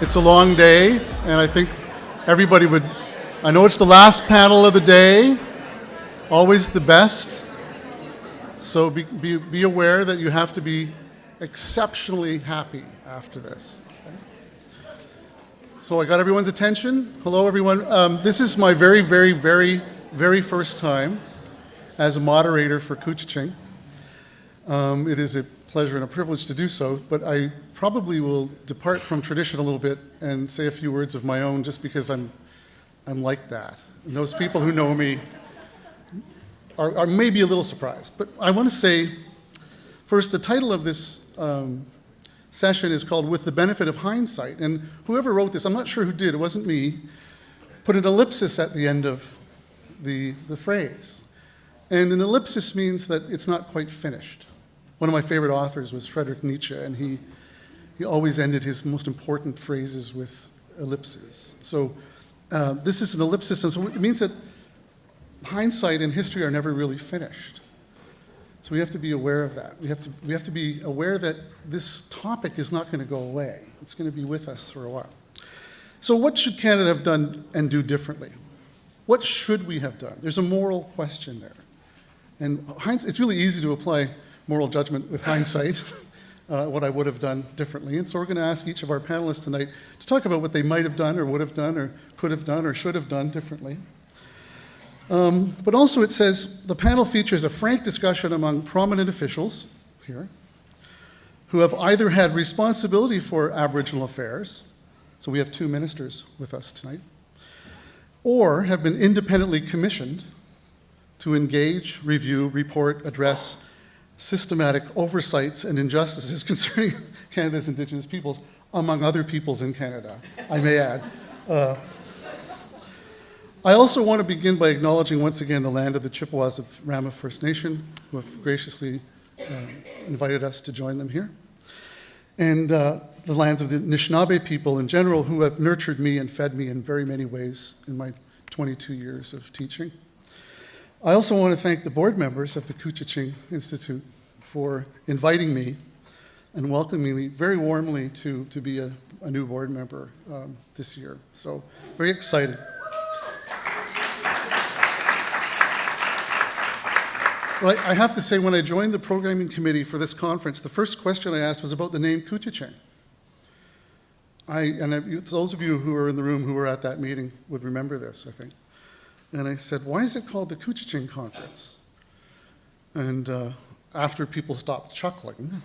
It's a long day, and I think everybody would, I know it's the last panel of the day, always the best, so be aware that you have to be exceptionally happy after this. Okay? So I got everyone's attention. Hello, everyone. This is my very first time as a moderator for Couchiching. It is a pleasure and a privilege to do so, but I probably will depart from tradition a little bit and say a few words of my own just because I'm like that. And those people who know me are maybe a little surprised. But I want to say, first, the title of this session is called With the Benefit of Hindsight. And whoever wrote this, I'm not sure who did, it wasn't me, put an ellipsis at the end of the phrase. And an ellipsis means that it's not quite finished. One of my favorite authors was Friedrich Nietzsche, and he always ended his most important phrases with ellipses. So this is an ellipsis, and so it means that hindsight and history are never really finished. So we have to be aware of that. We have to be aware that this topic is not going to go away. It's going to be with us for a while. So what should Canada have done and do differently? What should we have done? There's a moral question there. And it's really easy to apply moral judgment with hindsight, what I would have done differently. And so we're going to ask each of our panelists tonight to talk about what they might have done or would have done or could have done or should have done differently. But also it says the panel features a frank discussion among prominent officials here who have either had responsibility for Aboriginal affairs, so we have two ministers with us tonight, or have been independently commissioned to engage, review, report, address systematic oversights and injustices concerning Canada's Indigenous peoples, among other peoples in Canada, I may add. I also want to begin by acknowledging once again the land of the Chippewas of Rama First Nation, who have graciously invited us to join them here, and the lands of the Anishinaabe people in general, who have nurtured me and fed me in very many ways in my 22 years of teaching. I also want to thank the board members of the Couchiching Institute for inviting me and welcoming me very warmly to be a new board member this year. So, very excited. Well, I have to say, when I joined the programming committee for this conference, the first question I asked was about the name Couchiching. Those of you who are in the room who were at that meeting would remember this, I think. And I said, why is it called the Couchiching Conference? And after people stopped chuckling,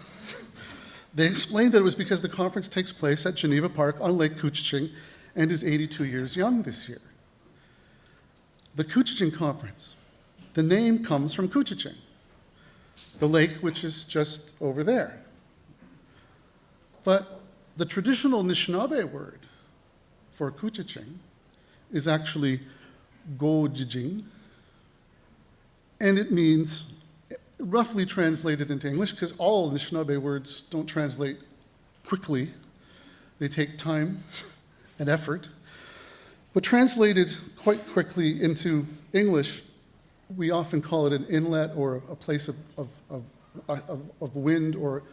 they explained that it was because the conference takes place at Geneva Park on Lake Couchiching and is 82 years young this year. The Couchiching Conference, the name comes from Couchiching, the lake which is just over there. But the traditional Anishinaabe word for Couchiching is actually Go-jijing, and it means, roughly translated into English, because all Anishinaabe words don't translate quickly, they take time and effort, but translated quite quickly into English, we often call it an inlet or a place of wind, or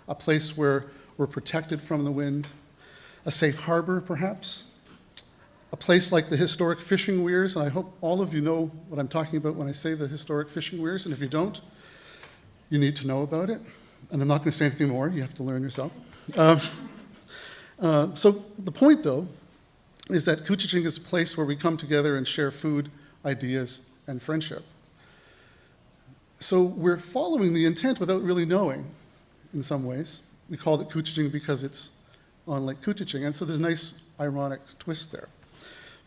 a place where we're protected from the wind, a safe harbor perhaps. A place like the historic fishing weirs, and I hope all of you know what I'm talking about when I say the historic fishing weirs, and if you don't, you need to know about it. And I'm not going to say anything more, you have to learn yourself. So the point, though, is that Couchiching is a place where we come together and share food, ideas, and friendship. So we're following the intent without really knowing, in some ways. We called it Couchiching because it's on Lake Couchiching, and so there's a nice ironic twist there.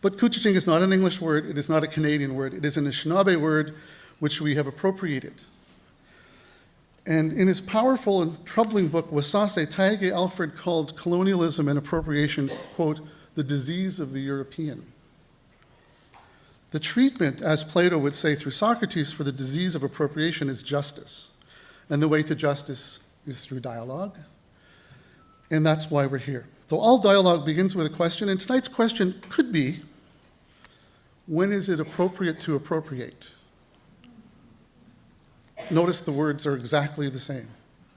But Couchiching is not an English word, it is not a Canadian word, it is an Anishinaabe word which we have appropriated. And in his powerful and troubling book, Wasase, Taige Alfred called colonialism and appropriation, quote, the disease of the European. The treatment, as Plato would say through Socrates, for the disease of appropriation is justice. And the way to justice is through dialogue. And that's why we're here. Though all dialogue begins with a question, and tonight's question could be, when is it appropriate to appropriate? Notice the words are exactly the same,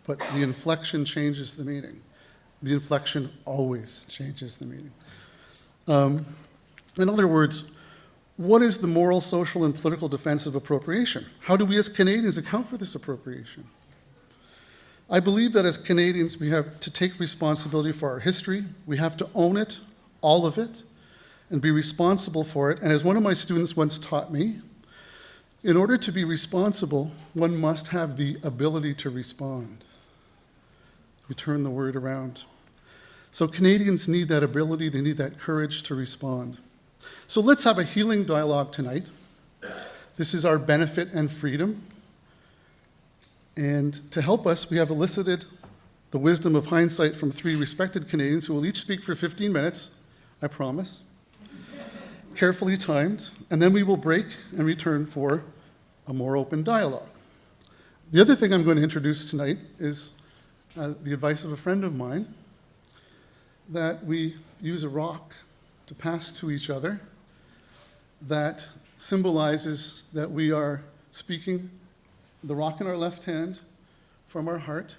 but the inflection changes the meaning. The inflection always changes the meaning. In other words, what is the moral, social, and political defense of appropriation? How do we as Canadians account for this appropriation? I believe that as Canadians, we have to take responsibility for our history. We have to own it, all of it, and be responsible for it. And as one of my students once taught me, in order to be responsible, one must have the ability to respond. We turn the word around. So Canadians need that ability, they need that courage to respond. So let's have a healing dialogue tonight. This is our benefit and freedom. And to help us, we have elicited the wisdom of hindsight from 3 respected Canadians who will each speak for 15 minutes, I promise, carefully timed, and then we will break and return for a more open dialogue. The other thing I'm going to introduce tonight is the advice of a friend of mine, that we use a rock to pass to each other that symbolizes that we are speaking the rock in our left hand from our heart,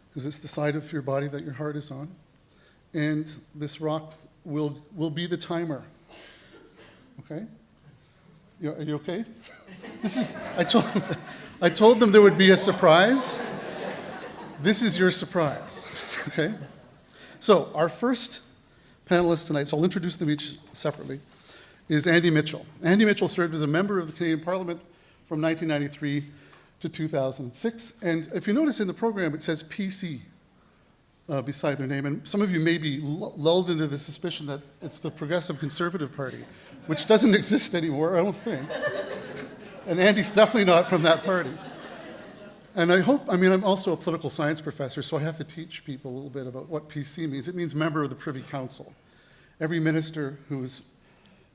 because it's the side of your body that your heart is on, and this rock will be the timer. Okay? Are you okay? I told them there would be a surprise. This is your surprise. Okay? So our first panelist tonight, so I'll introduce them each separately, is Andy Mitchell. Andy Mitchell served as a member of the Canadian Parliament from 1993 to 2006. And if you notice in the program, it says PC beside their name. And some of you may be lulled into the suspicion that it's the Progressive Conservative Party, which doesn't exist anymore, I don't think. And Andy's definitely not from that party. And I'm also a political science professor, so I have to teach people a little bit about what PC means. It means member of the Privy Council. Every minister who's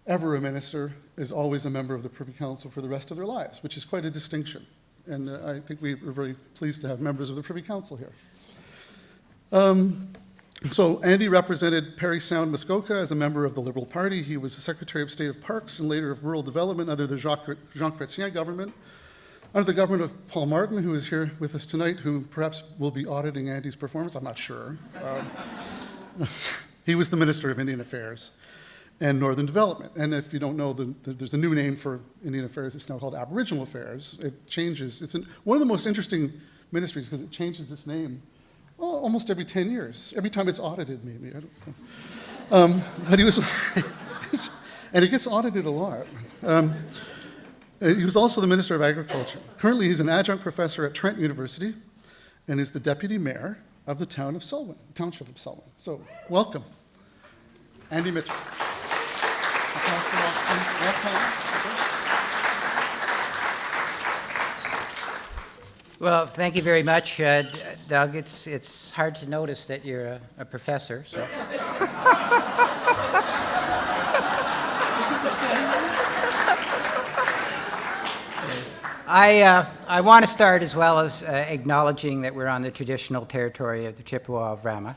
ever a minister is always a member of the Privy Council for the rest of their lives, which is quite a distinction. And I think we're very pleased to have members of the Privy Council here. So Andy represented Parry Sound, Muskoka as a member of the Liberal Party. He was the Secretary of State of Parks and later of Rural Development under the Jean Chrétien government. Under the government of Paul Martin, who is here with us tonight, who perhaps will be auditing Andy's performance, I'm not sure. He was the Minister of Indian Affairs and Northern Development. And if you don't know, there's a new name for Indian Affairs. It's now called Aboriginal Affairs. It changes. It's one of the most interesting ministries because it changes its name almost every 10 years. Every time it's audited, maybe. I don't know. But he was, and it gets audited a lot. He was also the Minister of Agriculture. Currently, he's an adjunct professor at Trent University and is the deputy mayor of the township of Selwyn. So, welcome, Andy Mitchell. Well, thank you very much, Doug. It's hard to notice that you're a professor. So. I want to start as well as acknowledging that we're on the traditional territory of the Chippewa of Rama.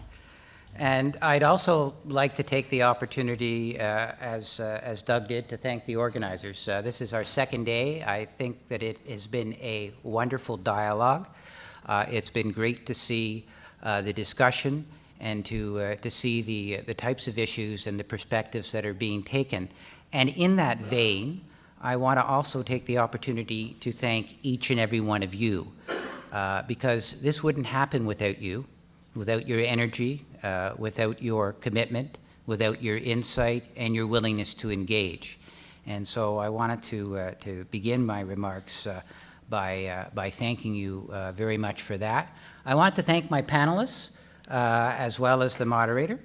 And I'd also like to take the opportunity, as Doug did, to thank the organizers. This is our second day. I think that it has been a wonderful dialogue. It's been great to see the discussion and to see the types of issues and the perspectives that are being taken. And in that vein, I want to also take the opportunity to thank each and every one of you, because this wouldn't happen without you, without your energy, without your commitment, without your insight and your willingness to engage. And so I wanted to begin my remarks by thanking you very much for that. I want to thank my panelists as well as the moderator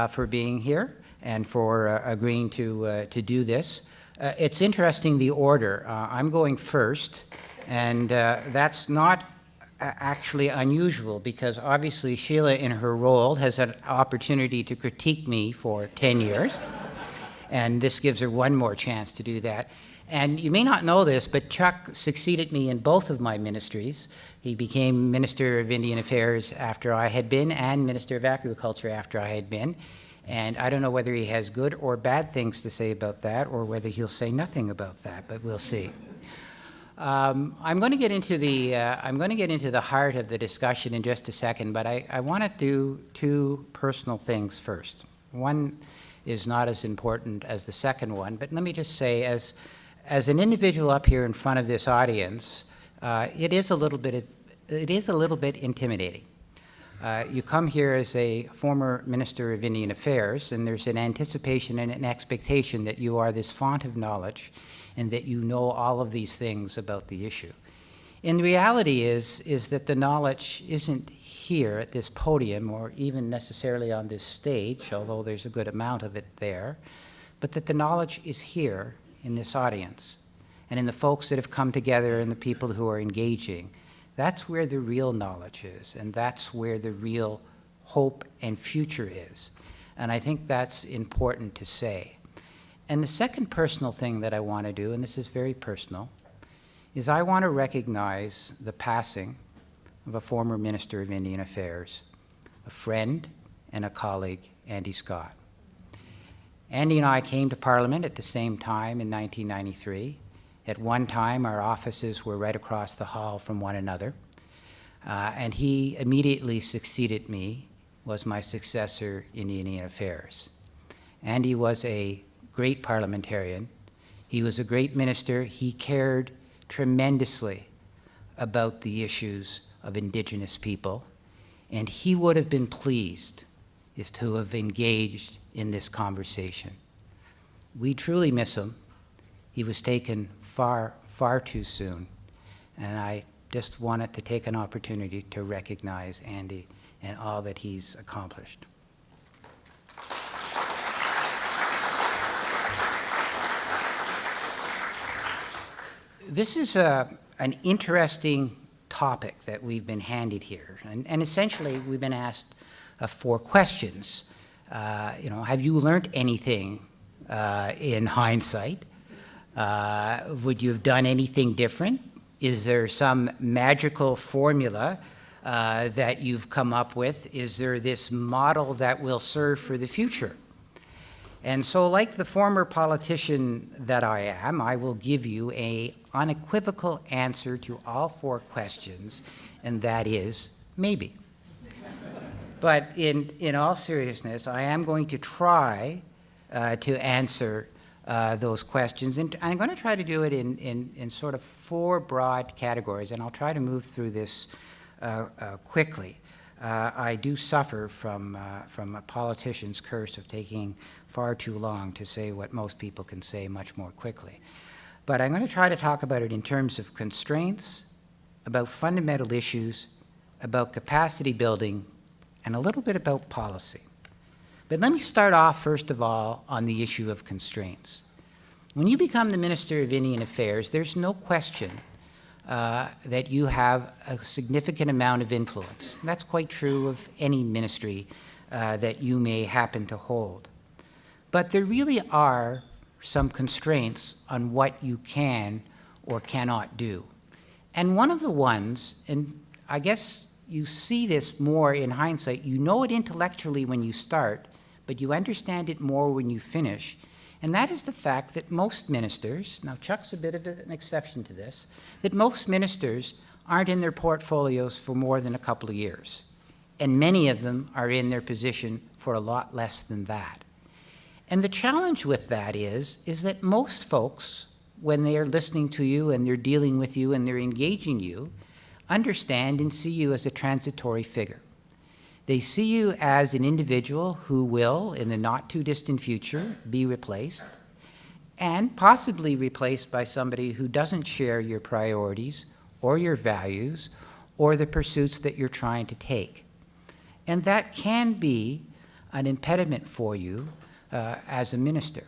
for being here and for agreeing to do this. It's interesting, the order. I'm going first, and that's not actually unusual because obviously Sheila in her role has an opportunity to critique me for 10 years, and this gives her one more chance to do that. And you may not know this, but Chuck succeeded me in both of my ministries. He became Minister of Indian Affairs after I had been and Minister of Agriculture after I had been. And I don't know whether he has good or bad things to say about that or whether he'll say nothing about that, but we'll see. I'm going to get into the heart of the discussion in just a second, but I want to do two personal things first. One is not as important as the second one, but let me just say, as an individual up here in front of this audience, it is a little bit intimidating. You come here as a former Minister of Indian Affairs, and there's an anticipation and an expectation that you are this font of knowledge and that you know all of these things about the issue. And the reality is that the knowledge isn't here at this podium or even necessarily on this stage, although there's a good amount of it there, but that the knowledge is here in this audience and in the folks that have come together and the people who are engaging. That's where the real knowledge is, and that's where the real hope and future is. And I think that's important to say. And the second personal thing that I want to do, and this is very personal, is I want to recognize the passing of a former Minister of Indian Affairs, a friend and a colleague, Andy Scott. Andy and I came to Parliament at the same time in 1993. At one time, our offices were right across the hall from one another, and he immediately succeeded me, was my successor in Indian Affairs. Andy was a great parliamentarian. He was a great minister. He cared tremendously about the issues of Indigenous people, and he would have been pleased to have engaged in this conversation. We truly miss him. He was taken far, far too soon, and I just wanted to take an opportunity to recognize Andy and all that he's accomplished. This is an interesting topic that we've been handed here, and essentially we've been asked 4 questions. Have you learned anything in hindsight? Would you have done anything different? Is there some magical formula that you've come up with? Is there this model that will serve for the future? And so, like the former politician that I am, I will give you an unequivocal answer to all 4 questions, and that is maybe. But in all seriousness, I am going to try to answer those questions, and I'm going to try to do it in sort of 4 broad categories, and I'll try to move through this quickly. I do suffer from a politician's curse of taking far too long to say what most people can say much more quickly. But I'm going to try to talk about it in terms of constraints, about fundamental issues, about capacity building, and a little bit about policy. But let me start off, first of all, on the issue of constraints. When you become the Minister of Indian Affairs, there's no question that you have a significant amount of influence. And that's quite true of any ministry that you may happen to hold. But there really are some constraints on what you can or cannot do. And one of the ones, and I guess you see this more in hindsight, you know it intellectually when you start, but you understand it more when you finish, and that is the fact that most ministers, now Chuck's a bit of an exception to this, that most ministers aren't in their portfolios for more than a couple of years. And many of them are in their position for a lot less than that. And the challenge with that is that most folks, when they are listening to you and they're dealing with you and they're engaging you, understand and see you as a transitory figure. They see you as an individual who will, in the not too distant future, be replaced, and possibly replaced by somebody who doesn't share your priorities or your values or the pursuits that you're trying to take. And that can be an impediment for you as a minister.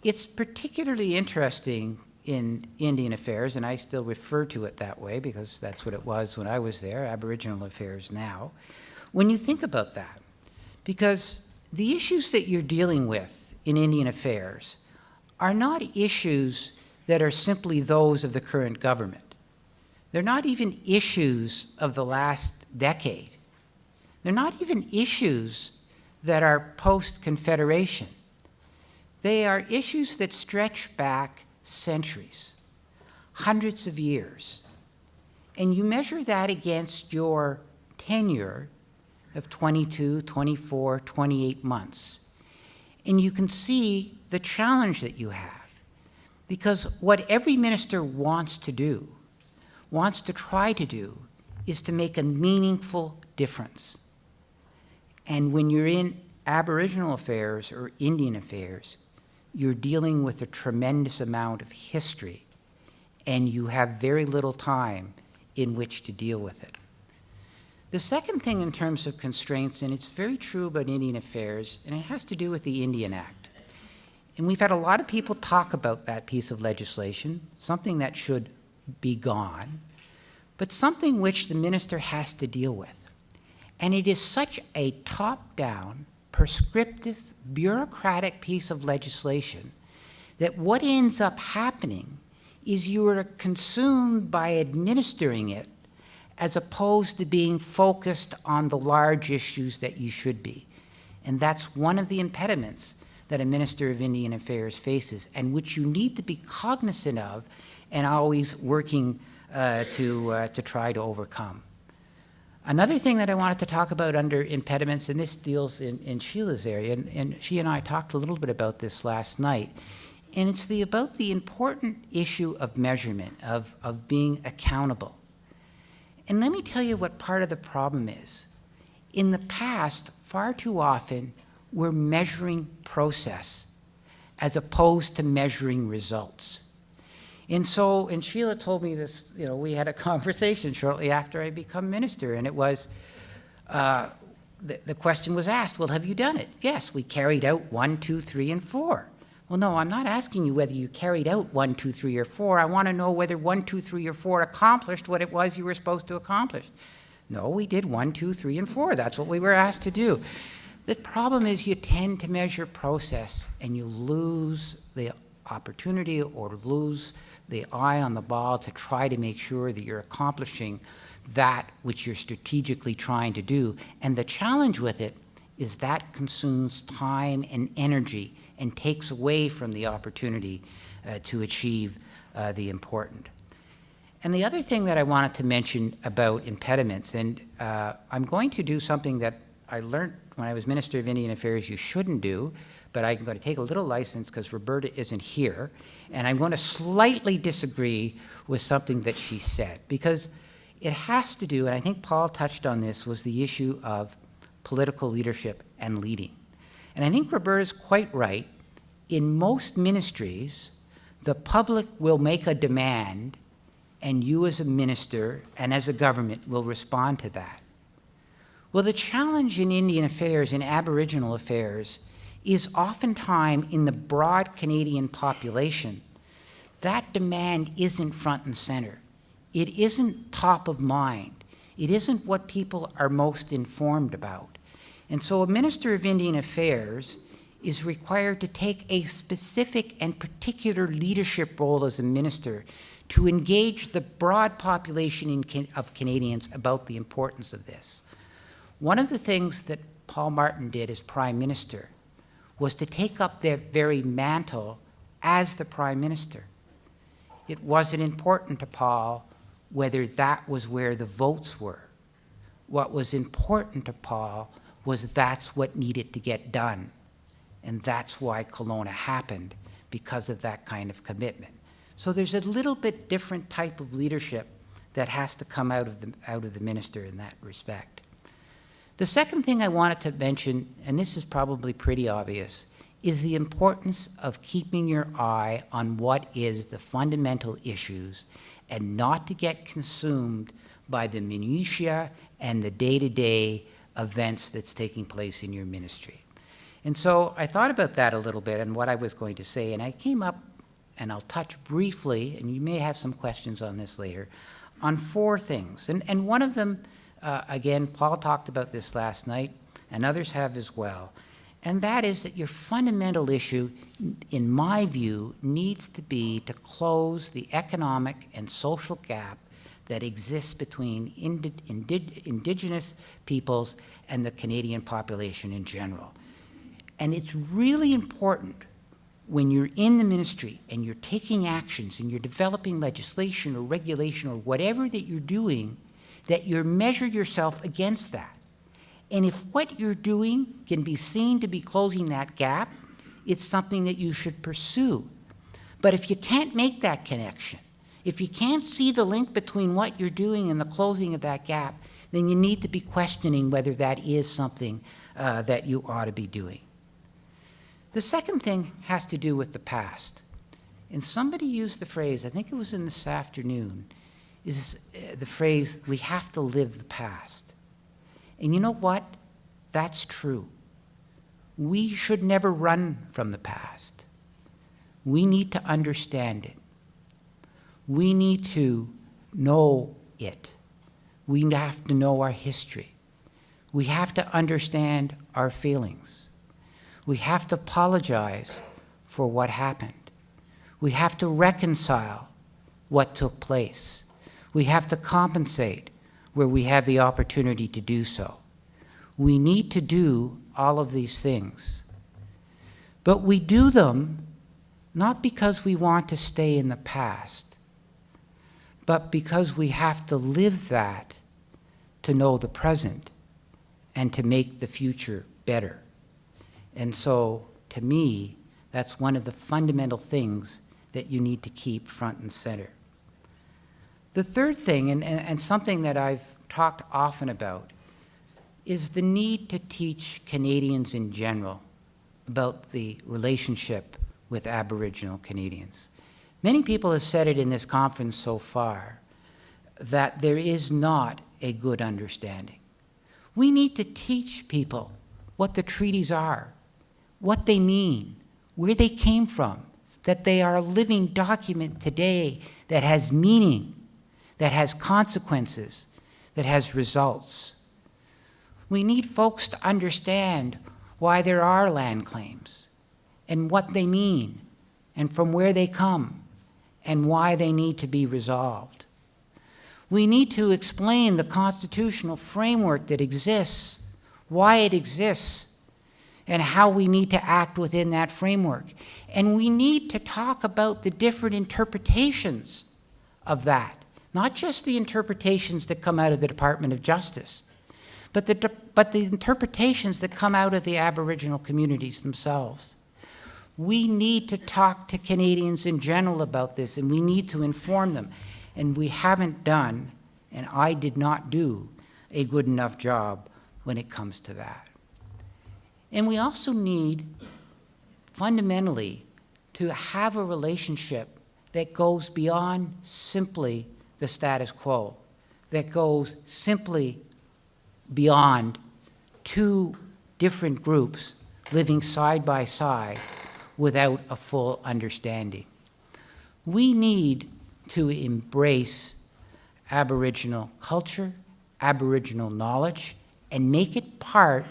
It's particularly interesting in Indian Affairs, and I still refer to it that way because that's what it was when I was there, Aboriginal Affairs now, when you think about that. Because the issues that you're dealing with in Indian Affairs are not issues that are simply those of the current government. They're not even issues of the last decade. They're not even issues that are post-Confederation. They are issues that stretch back centuries. hundreds of years, and you measure that against your tenure of 22, 24, 28 months, and you can see the challenge that you have. Because what every minister wants to do, wants to try to do, is to make a meaningful difference. And when you're in Aboriginal affairs or Indian affairs, you're dealing with a tremendous amount of history, and you have very little time in which to deal with it. The second thing in terms of constraints, and it's very true about Indian affairs, and it has to do with the Indian Act. And we've had a lot of people talk about that piece of legislation, something that should be gone, but something which the minister has to deal with. And it is such a top-down, prescriptive, bureaucratic piece of legislation that what ends up happening is you are consumed by administering it as opposed to being focused on the large issues that you should be. And that's one of the impediments that a Minister of Indian Affairs faces, and which you need to be cognizant of and always working to try to overcome. Another thing that I wanted to talk about under impediments, and this deals in Sheila's area, and she and I talked a little bit about this last night, and it's about the important issue of measurement, of being accountable. And let me tell you what part of the problem is. In the past, far too often, we're measuring process as opposed to measuring results. And Sheila told me this, we had a conversation shortly after I become minister, and it was, the question was asked, well, have you done it? Yes, we carried out 1, 2, 3, and 4. Well, no, I'm not asking you whether you carried out 1, 2, 3, or 4. I want to know whether 1, 2, 3, or 4 accomplished what it was you were supposed to accomplish. No, we did 1, 2, 3, and 4. That's what we were asked to do. The problem is you tend to measure process, and you lose the opportunity or lose the eye on the ball to try to make sure that you're accomplishing that which you're strategically trying to do. And the challenge with it is that consumes time and energy and takes away from the opportunity to achieve the important. And the other thing that I wanted to mention about impediments, and I'm going to do something that I learned when I was Minister of Indian Affairs you shouldn't do, but I'm going to take a little license because Roberta isn't here, and I'm going to slightly disagree with something that she said, because it has to do, and I think Paul touched on this, was the issue of political leadership and leading. And I think Roberta's quite right. In most ministries, the public will make a demand, and you as a minister and as a government will respond to that. Well, the challenge in Indian affairs, in Aboriginal affairs, is oftentimes in the broad Canadian population, that demand isn't front and center. It isn't top of mind. It isn't what people are most informed about. And so a Minister of Indian Affairs is required to take a specific and particular leadership role as a minister to engage the broad population of Canadians about the importance of this. One of the things that Paul Martin did as Prime Minister was to take up their very mantle as the Prime Minister. It wasn't important to Paul whether that was where the votes were. What was important to Paul was that's what needed to get done. And that's why Kelowna happened, because of that kind of commitment. So there's a little bit different type of leadership that has to come out of the minister in that respect. The second thing I wanted to mention, and this is probably pretty obvious, is the importance of keeping your eye on what is the fundamental issues and not to get consumed by the minutiae and the day-to-day events that's taking place in your ministry. And so I thought about that a little bit and what I was going to say, and I came up, and I'll touch briefly, and you may have some questions on this later, on 4 things. And one of them, again, Paul talked about this last night, and others have as well. And that is that your fundamental issue, in my view, needs to be to close the economic and social gap that exists between Indigenous peoples and the Canadian population in general. And it's really important when you're in the ministry and you're taking actions and you're developing legislation or regulation or whatever that you're doing, that you measure yourself against that. And if what you're doing can be seen to be closing that gap, it's something that you should pursue. But if you can't make that connection, if you can't see the link between what you're doing and the closing of that gap, then you need to be questioning whether that is something that you ought to be doing. The second thing has to do with the past. And somebody used the phrase, I think it was in this afternoon, is the phrase, we have to live the past. And you know what? That's true. We should never run from the past. We need to understand it. We need to know it. We have to know our history. We have to understand our feelings. We have to apologize for what happened. We have to reconcile what took place. We have to compensate where we have the opportunity to do so. We need to do all of these things. But we do them not because we want to stay in the past, but because we have to live that to know the present and to make the future better. And so, to me, that's one of the fundamental things that you need to keep front and center. The third thing, and something that I've talked often about, is the need to teach Canadians in general about the relationship with Aboriginal Canadians. Many people have said it in this conference so far, that there is not a good understanding. We need to teach people what the treaties are, what they mean, where they came from, that they are a living document today that has meaning, that has consequences, that has results. We need folks to understand why there are land claims and what they mean and from where they come and why they need to be resolved. We need to explain the constitutional framework that exists, why it exists, and how we need to act within that framework. And we need to talk about the different interpretations of that, not just the interpretations that come out of the Department of Justice, but the interpretations that come out of the Aboriginal communities themselves. We need to talk to Canadians in general about this, and we need to inform them. And we haven't done, and I did not do, a good enough job when it comes to that. And we also need, fundamentally, to have a relationship that goes beyond simply the status quo, that goes simply beyond two different groups living side by side without a full understanding. We need to embrace Aboriginal culture, Aboriginal knowledge, and make it part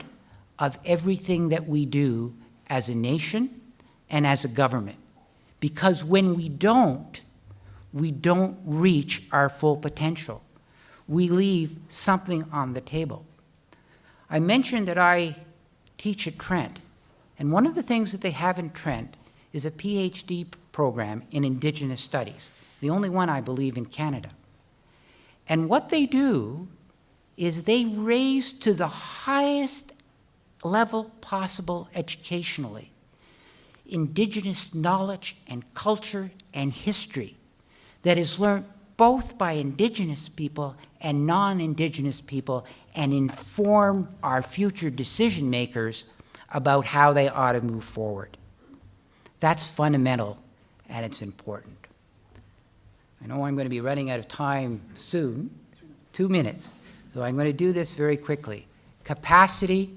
of everything that we do as a nation and as a government. Because when we don't reach our full potential. We leave something on the table. I mentioned that I teach at Trent, and one of the things that they have in Trent is a PhD program in Indigenous Studies, the only one, I believe, in Canada. And what they do is they raise to the highest level possible educationally Indigenous knowledge and culture and history that is learned both by Indigenous people and non-Indigenous people and inform our future decision makers about how they ought to move forward. That's fundamental and it's important. I know I'm going to be running out of time soon, 2 minutes, so I'm going to do this very quickly. Capacity,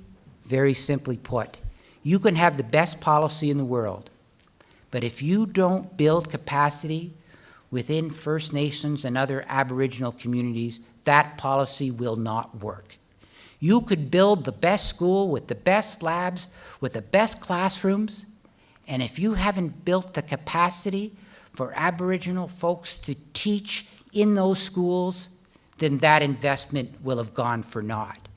very simply put. You can have the best policy in the world, but if you don't build capacity within First Nations and other Aboriginal communities, that policy will not work. You could build the best school with the best labs, with the best classrooms, and if you haven't built the capacity for Aboriginal folks to teach in those schools, then that investment will have gone for naught.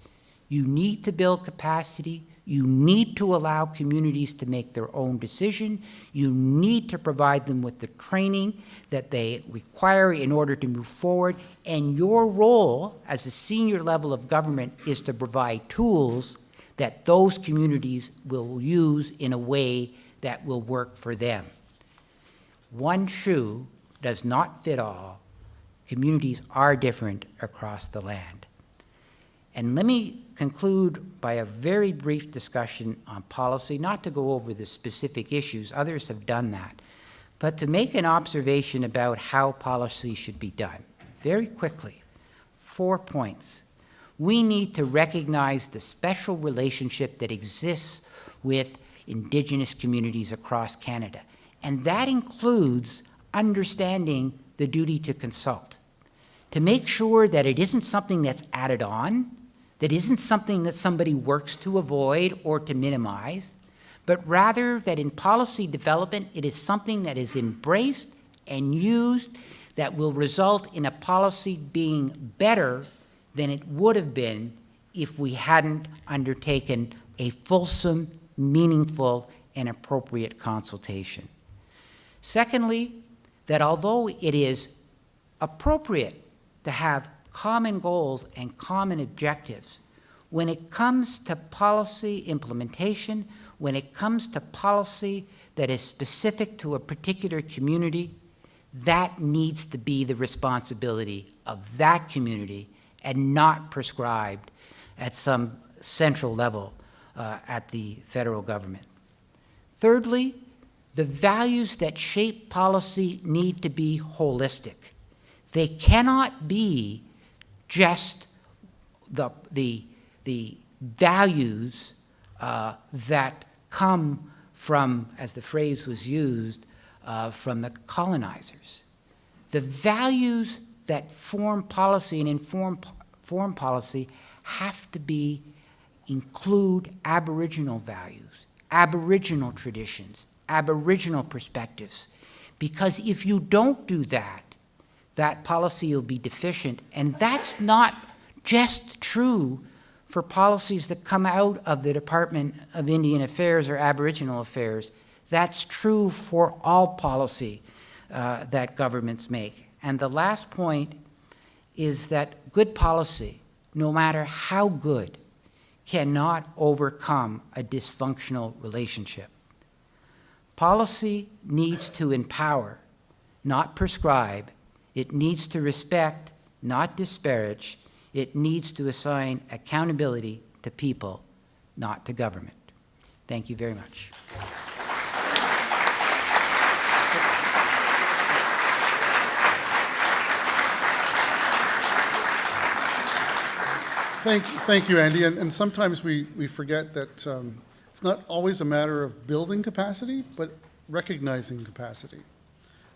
You need to build capacity, You need to allow communities to make their own decision. You need to provide them with the training that they require in order to move forward. And your role as a senior level of government is to provide tools that those communities will use in a way that will work for them. One shoe does not fit all. Communities are different across the land. And let me conclude by a very brief discussion on policy, not to go over the specific issues, others have done that, but to make an observation about how policy should be done. Very quickly, 4 points. We need to recognize the special relationship that exists with Indigenous communities across Canada, and that includes understanding the duty to consult, to make sure that it isn't something that's added on, that isn't something that somebody works to avoid or to minimize, but rather that in policy development, it is something that is embraced and used that will result in a policy being better than it would have been if we hadn't undertaken a fulsome, meaningful, and appropriate consultation. Secondly, that although it is appropriate to have common goals and common objectives, when it comes to policy implementation, when it comes to policy that is specific to a particular community, that needs to be the responsibility of that community and not prescribed at some central level at the federal government. Thirdly, the values that shape policy need to be holistic. They cannot be just the values that come from, as the phrase was used, from the colonizers. The values that form policy and inform foreign policy have to include Aboriginal values, Aboriginal traditions, Aboriginal perspectives. Because if you don't do that, that policy will be deficient. And that's not just true for policies that come out of the Department of Indian Affairs or Aboriginal Affairs. That's true for all policy that governments make. And the last point is that good policy, no matter how good, cannot overcome a dysfunctional relationship. Policy needs to empower, not prescribe. It needs to respect, not disparage. It needs to assign accountability to people, not to government. Thank you very much. Thank you, Andy. And sometimes we forget that it's not always a matter of building capacity, but recognizing capacity.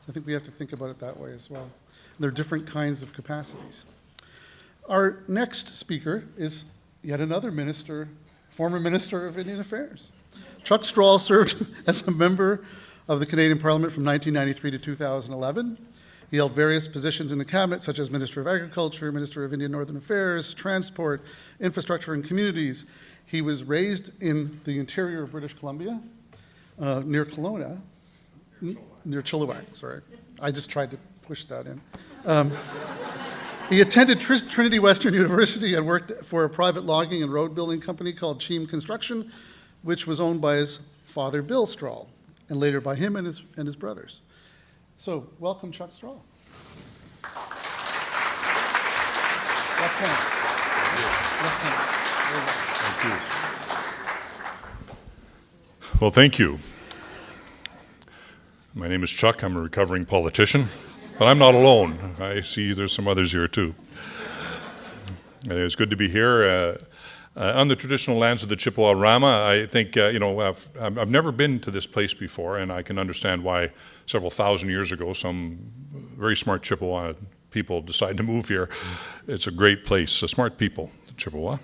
So I think we have to think about it that way as well. There are different kinds of capacities. Our next speaker is yet another minister, former Minister of Indian Affairs. Chuck Strahl served as a member of the Canadian Parliament from 1993 to 2011. He held various positions in the cabinet, such as Minister of Agriculture, Minister of Indian Northern Affairs, Transport, Infrastructure and Communities. He was raised in the interior of British Columbia, near Kelowna, near Chilliwack, sorry. I just tried to push that in. He attended Trinity Western University and worked for a private logging and road building company called Cheam Construction, which was owned by his father, Bill Strahl, and later by him and his brothers. So, welcome, Chuck Strahl. Left hand. Left hand. Thank you. Well, thank you. My name is Chuck. I'm a recovering politician, but I'm not alone. I see there's some others here too. And it's good to be here. On the traditional lands of the Chippewa Rama, I think, I've never been to this place before, and I can understand why several thousand years ago some very smart Chippewa people decided to move here. It's a great place, smart people, Chippewa.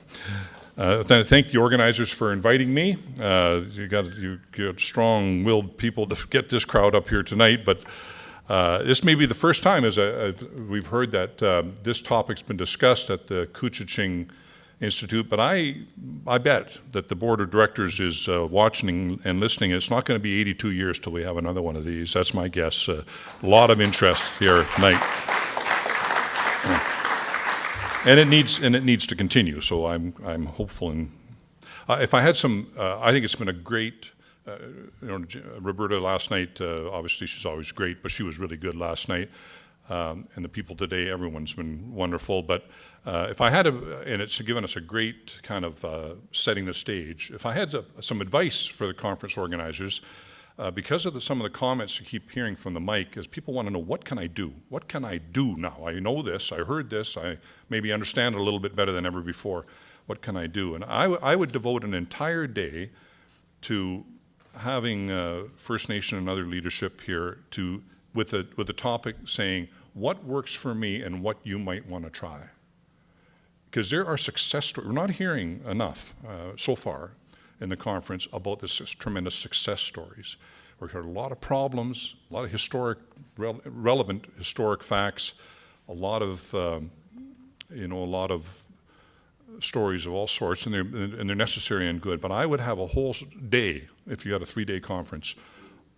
Thank the organizers for inviting me. You got strong-willed people to get this crowd up here tonight, but this may be the first time, as we've heard, that this topic's been discussed at the Couchiching Institute, but I bet that the board of directors is watching and listening. It's not going to be 82 years till we have another one of these. That's my guess. A lot of interest here tonight, and it needs to continue. So I'm hopeful. And if I had some, I think it's been a great. Roberta last night. Obviously, she's always great, but she was really good last night. And the people today, everyone's been wonderful. But if I had and it's given us a great kind of setting the stage. If I had some advice for the conference organizers, because of some of the comments you keep hearing from the mic, is people want to know, what can I do? What can I do now? I know this, I heard this, I maybe understand it a little bit better than ever before. What can I do? And I would devote an entire day to having First Nation and other leadership here with a topic saying what works for me and what you might want to try. Because there are success stories. We're not hearing enough so far in the conference about this tremendous success stories. We've heard a lot of problems, a lot of relevant historic facts, a lot of stories of all sorts, and they're necessary and good. But I would have a whole day, if you had a 3-day conference,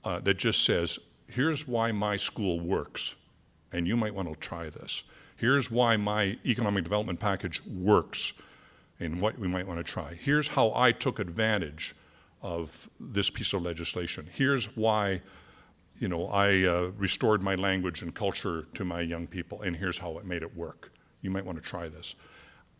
that just says, here's why my school works, and you might want to try this. Here's why my economic development package works, and what we might want to try. Here's how I took advantage of this piece of legislation. Here's why, I restored my language and culture to my young people, and here's how it made it work. You might want to try this.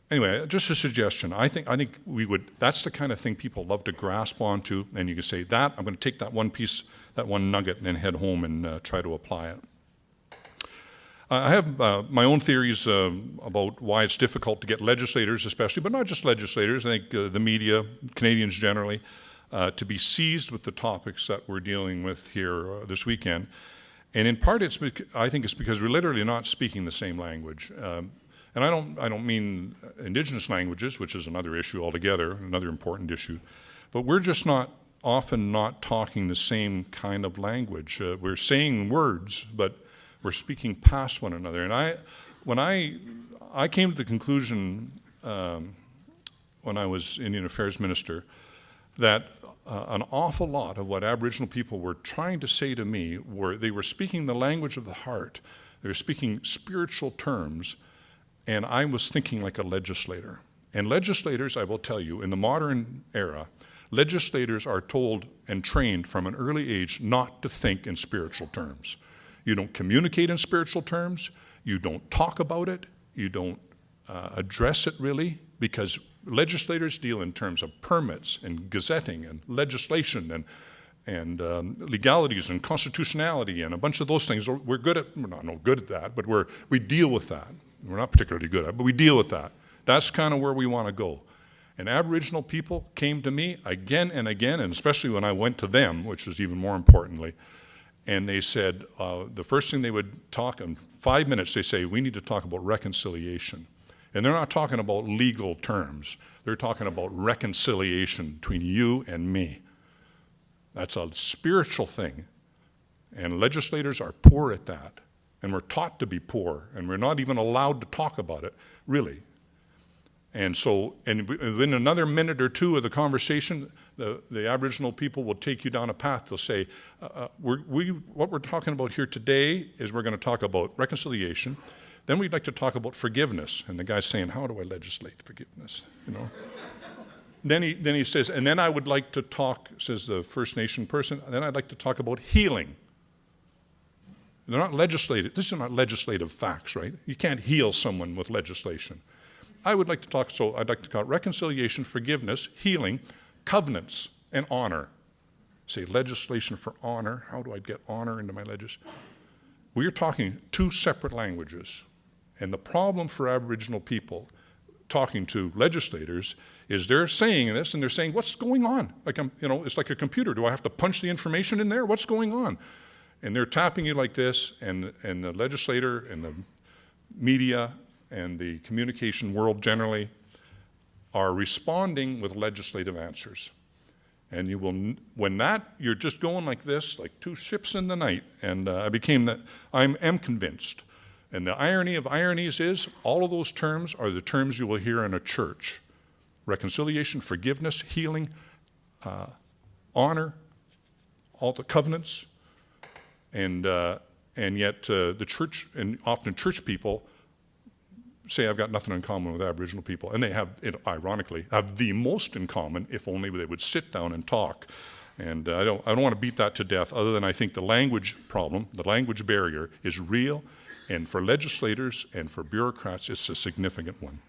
Anyway, just a suggestion. I think we would. That's the kind of thing people love to grasp onto, and you can say that I'm going to take that one piece, that one nugget, and then head home and try to apply it. I have my own theories about why it's difficult to get legislators, especially, but not just legislators. I think the media, Canadians generally, to be seized with the topics that we're dealing with here this weekend. And in part, I think it's because we're literally not speaking the same language. And I don't mean Indigenous languages, which is another issue altogether, another important issue, but we're just often not talking the same kind of language. We're saying words, but we're speaking past one another. And when I came to the conclusion when I was Indian Affairs Minister that an awful lot of what Aboriginal people were trying to say to me they were speaking the language of the heart. They were speaking spiritual terms. And I was thinking like a legislator. And legislators, I will tell you, in the modern era, legislators are told and trained from an early age not to think in spiritual terms. You don't communicate in spiritual terms. You don't talk about it. You don't address it really, because legislators deal in terms of permits and gazetting and legislation and legalities and constitutionality and a bunch of those things. We're not no good at that, but we deal with that. We're not particularly good at it, but we deal with that. That's kind of where we want to go. And Aboriginal people came to me again and again, and especially when I went to them, which is even more importantly, and they said, the first thing they would talk, in 5 minutes, they say, we need to talk about reconciliation. And they're not talking about legal terms. They're talking about reconciliation between you and me. That's a spiritual thing. And legislators are poor at that. And we're taught to be poor, and we're not even allowed to talk about it, really. And so, and within another minute or two of the conversation, the Aboriginal people will take you down a path. They'll say, what we're talking about here today is we're going to talk about reconciliation. Then we'd like to talk about forgiveness. And the guy's saying, how do I legislate forgiveness? Then he says, and then I would like to talk, says the First Nation person, then I'd like to talk about healing. They're not legislative. These are not legislative facts, right? You can't heal someone with legislation. I'd like to talk about reconciliation, forgiveness, healing, covenants, and honor. Say legislation for honor. How do I get honor into my legislation? We're talking two separate languages. And the problem for Aboriginal people talking to legislators is they're saying this and they're saying, what's going on? Like it's like a computer. Do I have to punch the information in there? What's going on? And they're tapping you like this, and the legislator and the media and the communication world generally are responding with legislative answers. And you will, you're just going like this, like two ships in the night. And I am convinced. And the irony of ironies is all of those terms are the terms you will hear in a church. reconciliation, forgiveness, healing, honor, all the covenants, and yet the church, and often church people, say I've got nothing in common with Aboriginal people, and they have, ironically, have the most in common if only they would sit down and talk. And I don't want to beat that to death, other than I think the language problem, the language barrier, is real, and for legislators and for bureaucrats, it's a significant one.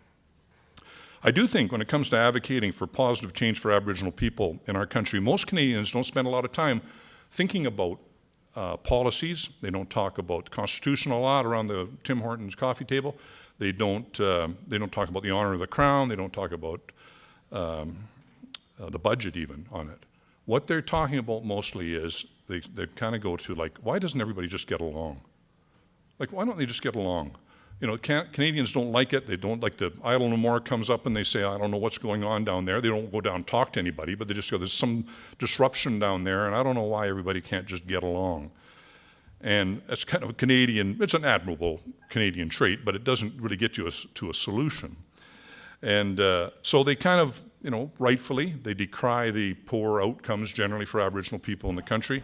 I do think when it comes to advocating for positive change for Aboriginal people in our country, most Canadians don't spend a lot of time thinking about policies. They don't talk about Constitution a lot around the Tim Hortons coffee table. They don't talk about the honor of the Crown. They don't talk about the budget even on it. What they're talking about mostly is they kind of go to, like, why doesn't everybody just get along? Like, why don't they just get along? You know, Canadians don't like it. They don't like the Idle No More comes up and they say, I don't know what's going on down there. They don't go down and talk to anybody, but they just go, there's some disruption down there, and I don't know why everybody can't just get along. And it's kind of a Canadian, it's an admirable Canadian trait, but it doesn't really get you to a solution. And so they kind of, you know, rightfully, they decry the poor outcomes generally for Aboriginal people in the country.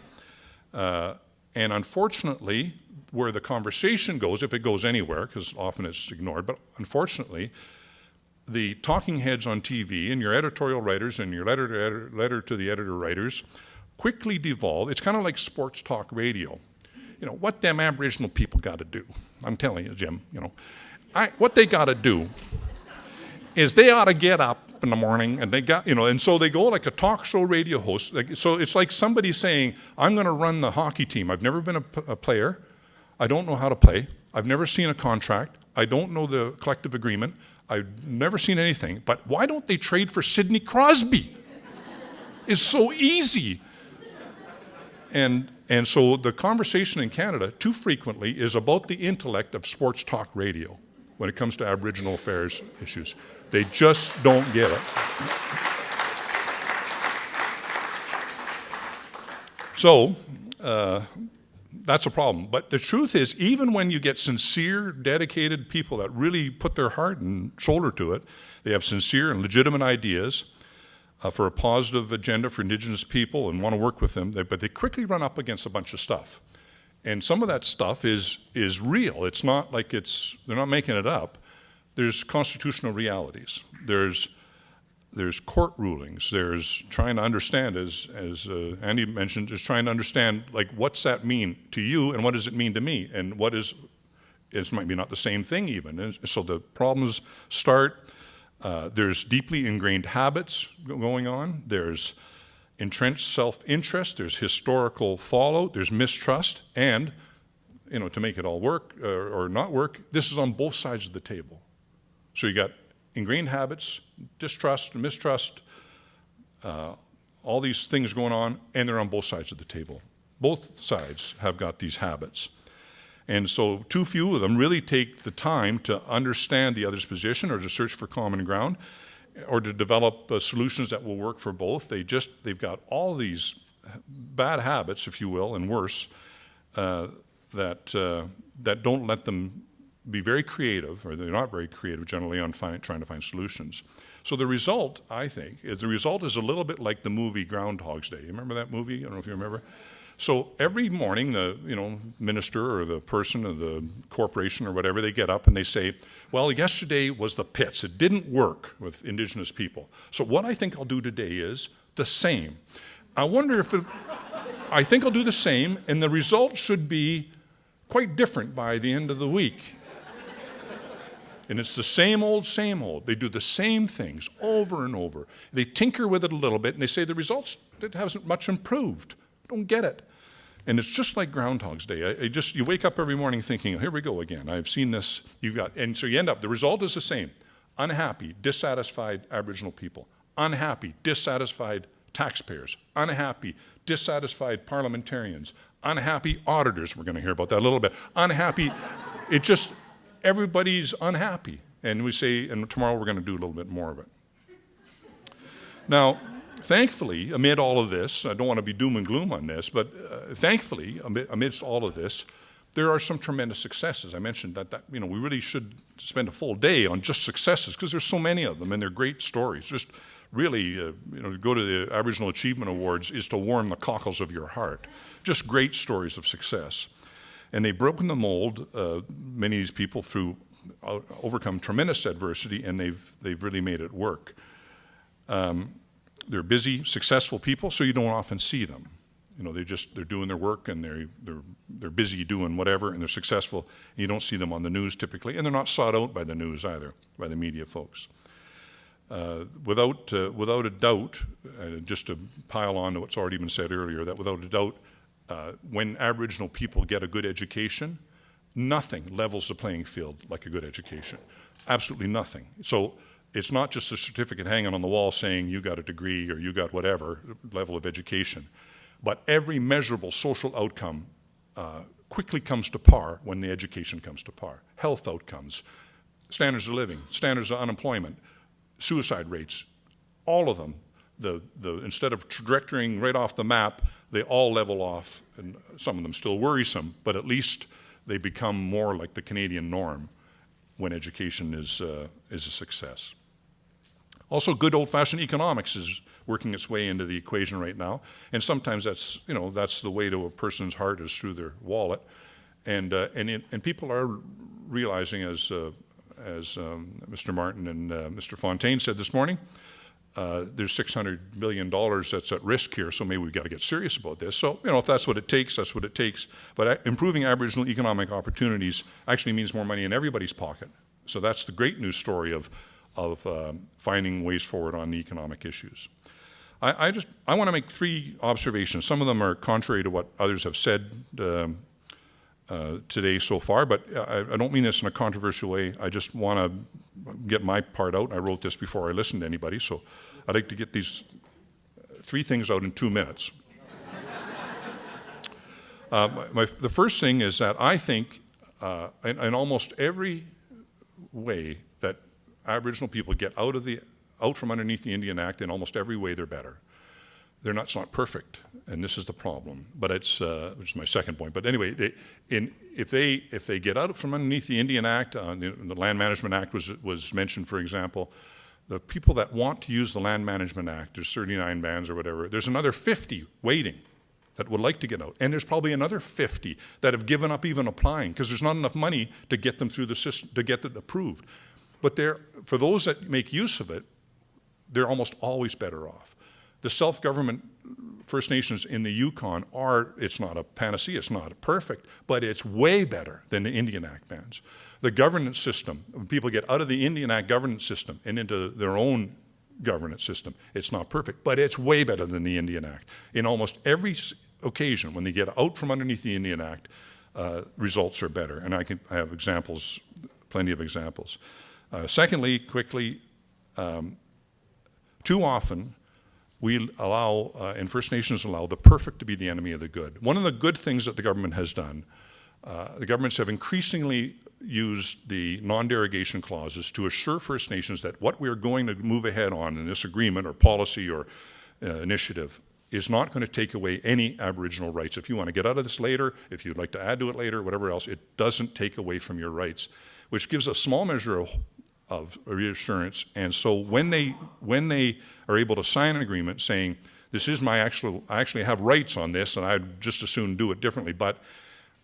And unfortunately, where the conversation goes, if it goes anywhere, because often it's ignored, but unfortunately, the talking heads on TV and your editorial writers and your letter to the editor writers quickly devolve. It's kind of like sports talk radio. You know, what them Aboriginal people got to do, I'm telling you, Jim, you know, what they got to do is they ought to get up in the morning and they got, you know, and so they go like a talk show radio host. So it's like somebody saying, I'm going to run the hockey team. I've never been a player. I don't know how to play. I've never seen a contract. I don't know the collective agreement. I've never seen anything. But why don't they trade for Sidney Crosby? It's so easy. And so the conversation in Canada, too frequently, is about the intellect of sports talk radio when it comes to Aboriginal affairs issues. They just don't get it. So that's a problem. But the truth is, even when you get sincere, dedicated people that really put their heart and shoulder to it, they have sincere and legitimate ideas for a positive agenda for Indigenous people and want to work with them, but they quickly run up against a bunch of stuff. And some of that stuff is real. It's not like they're not making it up. There's constitutional realities. There's court rulings. There's trying to understand, as Andy mentioned, is trying to understand, like, what's that mean to you and what does it mean to me? And it might be not the same thing even. And so the problems start. There's deeply ingrained habits going on. There's entrenched self-interest. There's historical fallout. There's mistrust. And, you know, to make it all work or not work, this is on both sides of the table. So you got ingrained habits, distrust, mistrust, all these things going on, and they're on both sides of the table. Both sides have got these habits. And so too few of them really take the time to understand the other's position or to search for common ground or to develop solutions that will work for both. They've got all these bad habits, if you will, and worse, that don't let them be very creative, or they're not very creative generally on trying to find solutions. So the result, I think, is a little bit like the movie Groundhog's Day. You remember that movie? I don't know if you remember. So every morning, the minister or the person or the corporation or whatever, they get up and they say, well, yesterday was the pits. It didn't work with Indigenous people. So what I think I'll do today is the same. I think I'll do the same, and the result should be quite different by the end of the week. And it's the same old, same old. They do the same things over and over. They tinker with it a little bit, and they say the results, it hasn't much improved. I don't get it. And it's just like Groundhog's Day. You wake up every morning thinking, here we go again. I've seen this. And so you end up, the result is the same. Unhappy, dissatisfied Aboriginal people. Unhappy, dissatisfied taxpayers. Unhappy, dissatisfied parliamentarians. Unhappy auditors. We're going to hear about that a little bit. Unhappy, everybody's unhappy. And we say, and tomorrow we're going to do a little bit more of it. Now, thankfully, amid all of this, I don't want to be doom and gloom on this, but thankfully, amidst all of this, there are some tremendous successes. I mentioned that we really should spend a full day on just successes because there's so many of them and they're great stories. Just really, to go to the Aboriginal Achievement Awards is to warm the cockles of your heart. Just great stories of success. And they've broken the mold, many of these people, through overcome tremendous adversity, and they've really made it work. They're busy, successful people, so you don't often see them. They're doing their work and they're busy doing whatever, and they're successful. And you don't see them on the news typically, and they're not sought out by the news either, by the media folks. Without a doubt, just to pile on to what's already been said earlier, that without a doubt, when Aboriginal people get a good education, nothing levels the playing field like a good education. Absolutely nothing. So it's not just a certificate hanging on the wall saying you got a degree or you got whatever level of education, but every measurable social outcome quickly comes to par when the education comes to par. Health outcomes, standards of living, standards of unemployment, suicide rates, all of them, instead of trajectorying right off the map, they all level off, and some of them still worrisome, but at least they become more like the Canadian norm when education is a success. Also, good old-fashioned economics is working its way into the equation right now, and sometimes that's the way to a person's heart is through their wallet, and people are realizing, as Mr. Martin and Mr. Fontaine said this morning, there's $600 million that's at risk here, so maybe we've got to get serious about this. So, if that's what it takes, that's what it takes. But improving Aboriginal economic opportunities actually means more money in everybody's pocket. So that's the great news story of finding ways forward on the economic issues. I want to make 3 observations. Some of them are contrary to what others have said today so far, but I don't mean this in a controversial way. I just want to get my part out. I wrote this before I listened to anybody, so I'd like to get these 3 things out in 2 minutes. The first thing is that I think in almost every way that Aboriginal people get out from underneath the Indian Act, in almost every way they're better. It's not perfect, and this is the problem. But which is my second point. But anyway, if they get out from underneath the Indian Act, the Land Management Act was mentioned, for example. The people that want to use the Land Management Act, there's 39 bands or whatever. There's another 50 waiting that would like to get out, and there's probably another 50 that have given up even applying because there's not enough money to get them through the system to get it approved. But for those that make use of it, they're almost always better off. The self-government First Nations in the Yukon it's not a panacea, it's not perfect, but it's way better than the Indian Act bands. The governance system, when people get out of the Indian Act governance system and into their own governance system, it's not perfect, but it's way better than the Indian Act. In almost every occasion, when they get out from underneath the Indian Act, results are better. And I have examples, plenty of examples. Secondly, quickly, too often, we allow, and First Nations allow, the perfect to be the enemy of the good. One of the good things that the government has done, the governments have increasingly used the non-derogation clauses to assure First Nations that what we are going to move ahead on in this agreement or policy or initiative is not going to take away any Aboriginal rights. If you want to get out of this later, if you'd like to add to it later, whatever else, it doesn't take away from your rights, which gives a small measure of reassurance. And so when they are able to sign an agreement saying, this is I actually have rights on this and I'd just as soon do it differently, but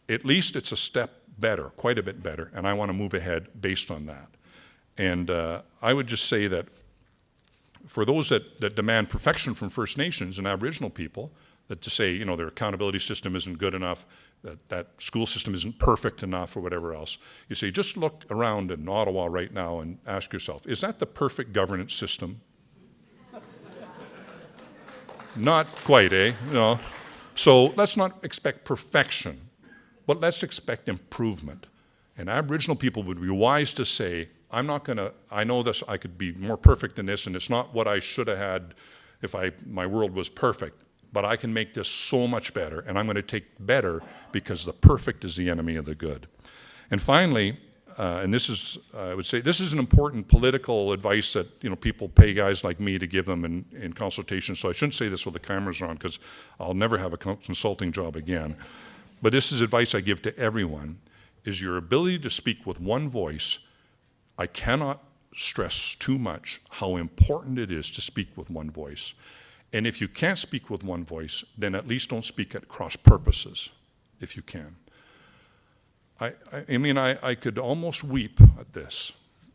at least it's a step better, quite a bit better, and I want to move ahead based on that. And I would just say that for those that demand perfection from First Nations and Aboriginal people, that to say, their accountability system isn't good enough, that school system isn't perfect enough or whatever else, you say, just look around in Ottawa right now and ask yourself, is that the perfect governance system? Not quite, eh? No. So let's not expect perfection, but let's expect improvement. And Aboriginal people would be wise to say, I know this, I could be more perfect than this, and it's not what I should have had if my world was perfect, but I can make this so much better, and I'm going to take better because the perfect is the enemy of the good. And finally, and this is, I would say, this is an important political advice that people pay guys like me to give them in consultation, so I shouldn't say this with the cameras on because I'll never have a consulting job again. but this is advice I give to everyone, is your ability to speak with one voice. I cannot stress too much how important it is to speak with one voice. And if you can't speak with one voice, then at least don't speak at cross purposes, if you can. I could almost weep at this,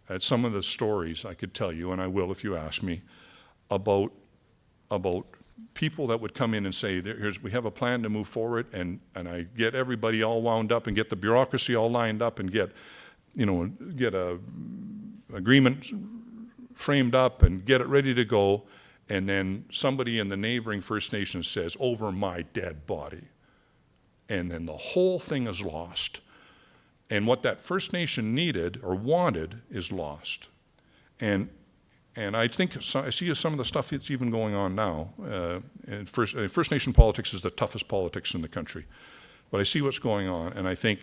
at some of the stories I could tell you, and I will if you ask me, about people that would come in and say, we have a plan to move forward, and I get everybody all wound up and get the bureaucracy all lined up and get a agreement framed up and get it ready to go, and then somebody in the neighboring First Nations says, over my dead body. And then the whole thing is lost. And what that First Nation needed or wanted is lost. And I think I see some of the stuff that's even going on now. And First Nation politics is the toughest politics in the country. But I see what's going on, and I think,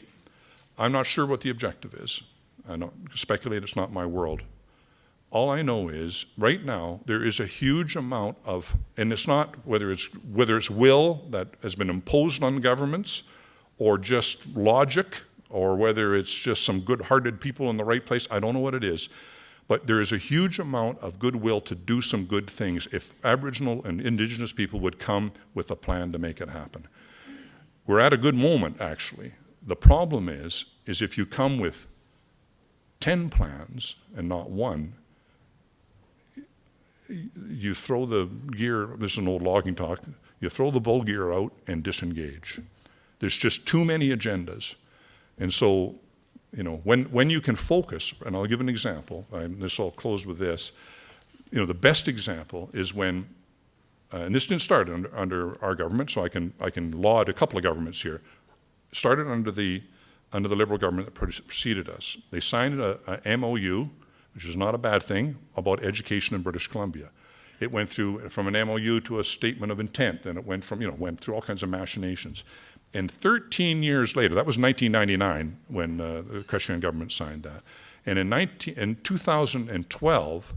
I'm not sure what the objective is. I don't speculate, it's not my world. All I know is, right now, there is a huge amount of, and it's not whether it's will that has been imposed on governments, or just logic, or whether it's just some good-hearted people in the right place. I don't know what it is. But there is a huge amount of goodwill to do some good things if Aboriginal and Indigenous people would come with a plan to make it happen. We're at a good moment, actually. The problem is if you come with 10 plans and not one, you throw the gear, this is an old logging talk, you throw the bull gear out and disengage. There's just too many agendas. And so, when you can focus, and I'll give an example, and this I'll close with this, the best example is when, and this didn't start under our government, so I can laud a couple of governments here. It started under the Liberal government that preceded us. They signed a MOU, which is not a bad thing, about education in British Columbia. It went through from an MOU to a statement of intent, and it went through all kinds of machinations. And 13 years later, that was 1999 when the Christian government signed that. And in 2012,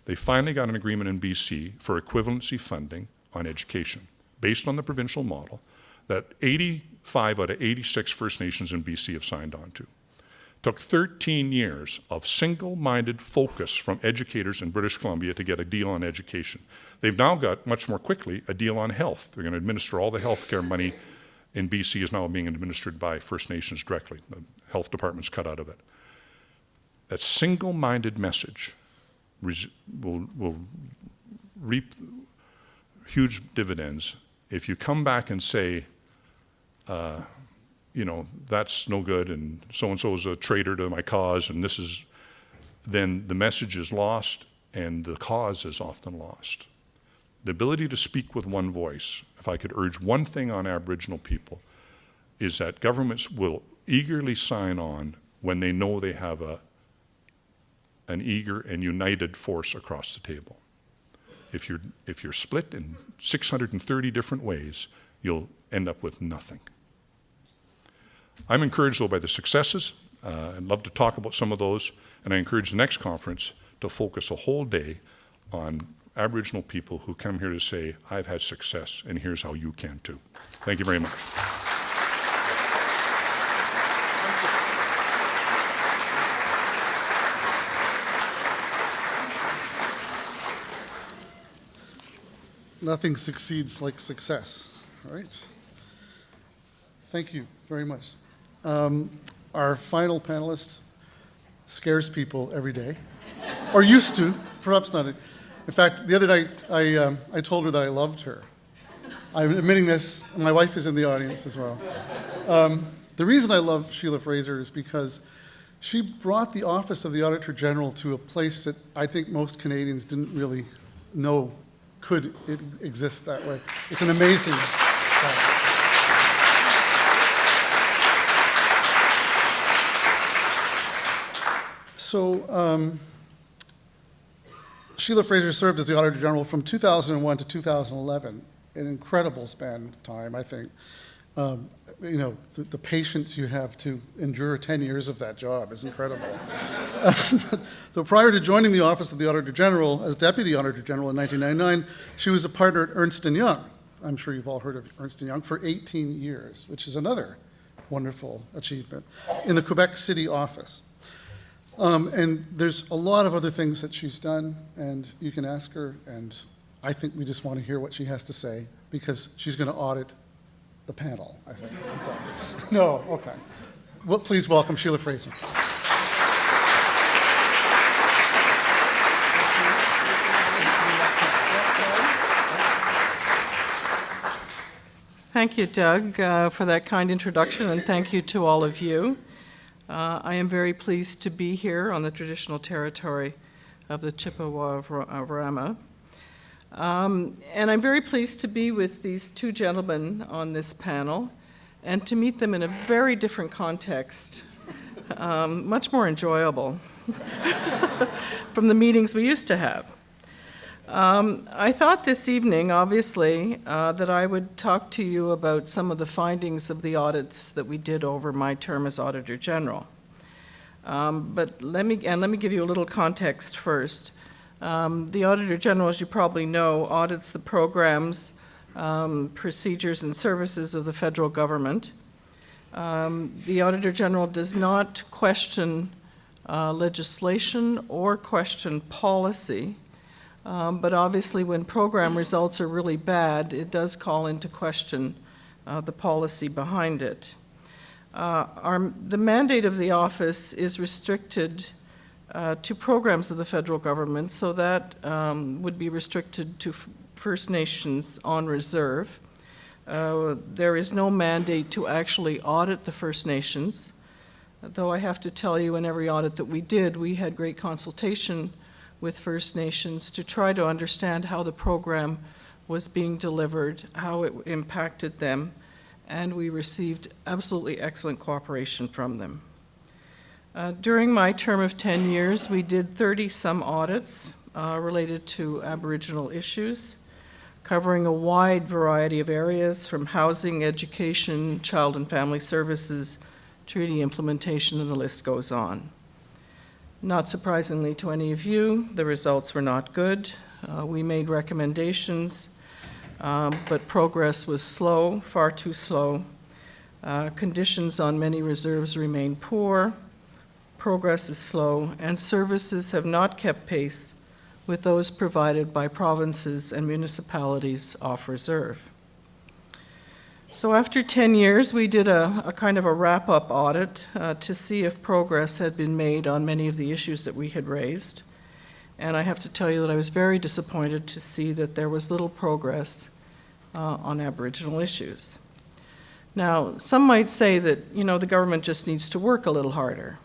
they finally got an agreement in BC for equivalency funding on education, based on the provincial model that 85 out of 86 First Nations in BC have signed on to. Took 13 years of single-minded focus from educators in British Columbia to get a deal on education. They've now got, much more quickly, a deal on health. They're going to administer all the health care money in BC is now being administered by First Nations directly. The health department's cut out of it. That single-minded message will reap huge dividends if you come back and say, that's no good, and so-and-so is a traitor to my cause, and then the message is lost, and the cause is often lost. The ability to speak with one voice, if I could urge one thing on Aboriginal people, is that governments will eagerly sign on when they know they have an eager and united force across the table. If you're split in 630 different ways, you'll end up with nothing. I'm encouraged, though, by the successes. I'd love to talk about some of those, and I encourage the next conference to focus a whole day on Aboriginal people who come here to say, I've had success, and here's how you can too. Thank you very much. Nothing succeeds like success, all right? Thank you very much. Our final panelist scares people every day, or used to, perhaps not. In fact, the other night, I told her that I loved her. I'm admitting this, and my wife is in the audience as well. The reason I love Sheila Fraser is because she brought the office of the Auditor General to a place that I think most Canadians didn't really know could it exist that way. It's an amazing So, Sheila Fraser served as the Auditor General from 2001 to 2011, an incredible span of time, I think. The patience you have to endure 10 years of that job is incredible. So prior to joining the Office of the Auditor General as Deputy Auditor General in 1999, she was a partner at Ernst & Young. I'm sure you've all heard of Ernst & Young, for 18 years, which is another wonderful achievement in the Quebec City office. And there's a lot of other things that she's done, and you can ask her, and I think we just want to hear what she has to say, because she's going to audit the panel, I think. So, no, okay. Well, please welcome Sheila Fraser. Thank you, Doug, for that kind introduction, and thank you to all of you. I am very pleased to be here on the traditional territory of the Chippewa of Rama. And I'm very pleased to be with these two gentlemen on this panel and to meet them in a very different context, much more enjoyable from the meetings we used to have. I thought this evening, obviously, that I would talk to you about some of the findings of the audits that we did over my term as Auditor General. But let me give you a little context first. The Auditor General, as you probably know, audits the programs, procedures, and services of the federal government. The Auditor General does not question legislation or question policy. But obviously, when program results are really bad, it does call into question the policy behind it. The mandate of the office is restricted to programs of the federal government, so that would be restricted to First Nations on reserve. There is no mandate to actually audit the First Nations, though I have to tell you, in every audit that we did, we had great consultation with First Nations to try to understand how the program was being delivered, how it impacted them, and we received absolutely excellent cooperation from them. During my term of 10 years, we did 30-some audits related to Aboriginal issues, covering a wide variety of areas from housing, education, child and family services, treaty implementation, and the list goes on. Not surprisingly to any of you, the results were not good. We made recommendations, but progress was slow, far too slow. Conditions on many reserves remain poor, progress is slow, and services have not kept pace with those provided by provinces and municipalities off reserve. So after 10 years, we did a kind of a wrap-up audit to see if progress had been made on many of the issues that we had raised. And I have to tell you that I was very disappointed to see that there was little progress on Aboriginal issues. Now, some might say that, the government just needs to work a little harder,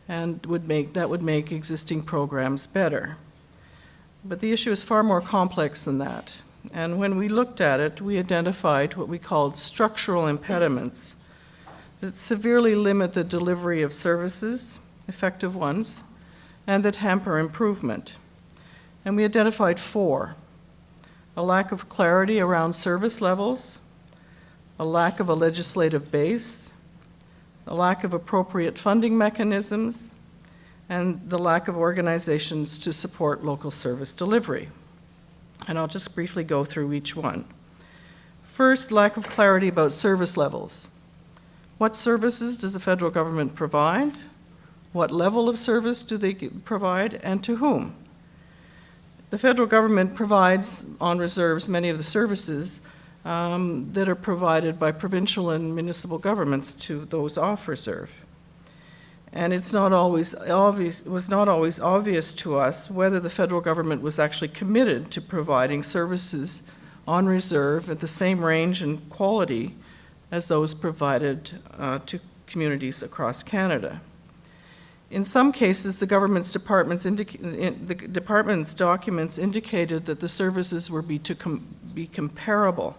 and that would make existing programs better. But the issue is far more complex than that. And when we looked at it, we identified what we called structural impediments that severely limit the delivery of services, effective ones, and that hamper improvement. And we identified 4: a lack of clarity around service levels, a lack of a legislative base, a lack of appropriate funding mechanisms, and the lack of organizations to support local service delivery. And I'll just briefly go through each one. First, lack of clarity about service levels. What services does the federal government provide? What level of service do they provide, and to whom? The federal government provides on reserves many of the services that are provided by provincial and municipal governments to those off reserve. And it was not always obvious to us whether the federal government was actually committed to providing services on reserve at the same range and quality as those provided to communities across Canada. In some cases, the government's department's documents indicated that the services were be comparable.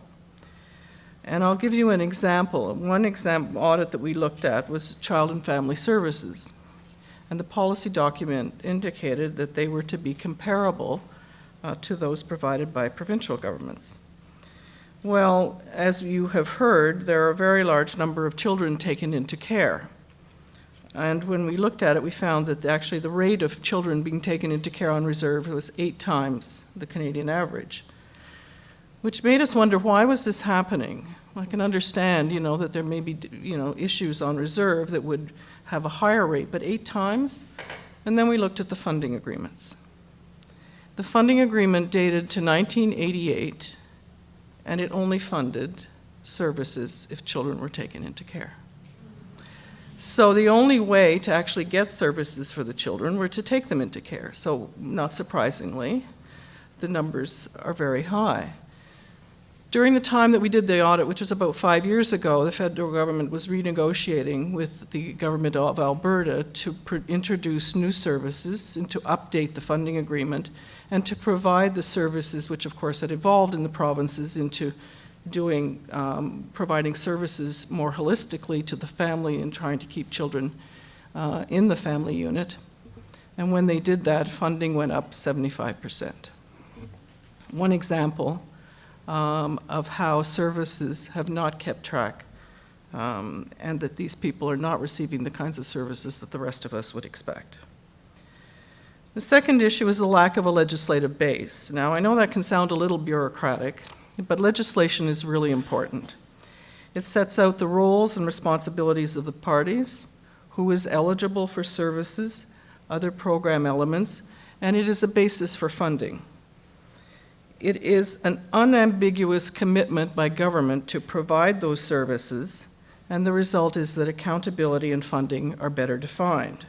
And I'll give you an example. One audit that we looked at was child and family services. And the policy document indicated that they were to be comparable to those provided by provincial governments. Well, as you have heard, there are a very large number of children taken into care. And when we looked at it, we found that actually the rate of children being taken into care on reserve was 8 times the Canadian average, which made us wonder, why was this happening? I can understand, that there may be, issues on reserve that would have a higher rate, but 8 times? And then we looked at the funding agreements. The funding agreement dated to 1988, and it only funded services if children were taken into care. So the only way to actually get services for the children were to take them into care. So not surprisingly, the numbers are very high. During the time that we did the audit, which was about 5 years ago, the federal government was renegotiating with the government of Alberta to introduce new services and to update the funding agreement and to provide the services, which of course had evolved in the provinces into providing services more holistically to the family and trying to keep children in the family unit. And when they did that, funding went up 75%. One example of how services have not kept track and that these people are not receiving the kinds of services that the rest of us would expect. The second issue is the lack of a legislative base. Now, I know that can sound a little bureaucratic, but legislation is really important. It sets out the roles and responsibilities of the parties, who is eligible for services, other program elements, and it is a basis for funding. It is an unambiguous commitment by government to provide those services, and the result is that accountability and funding are better defined.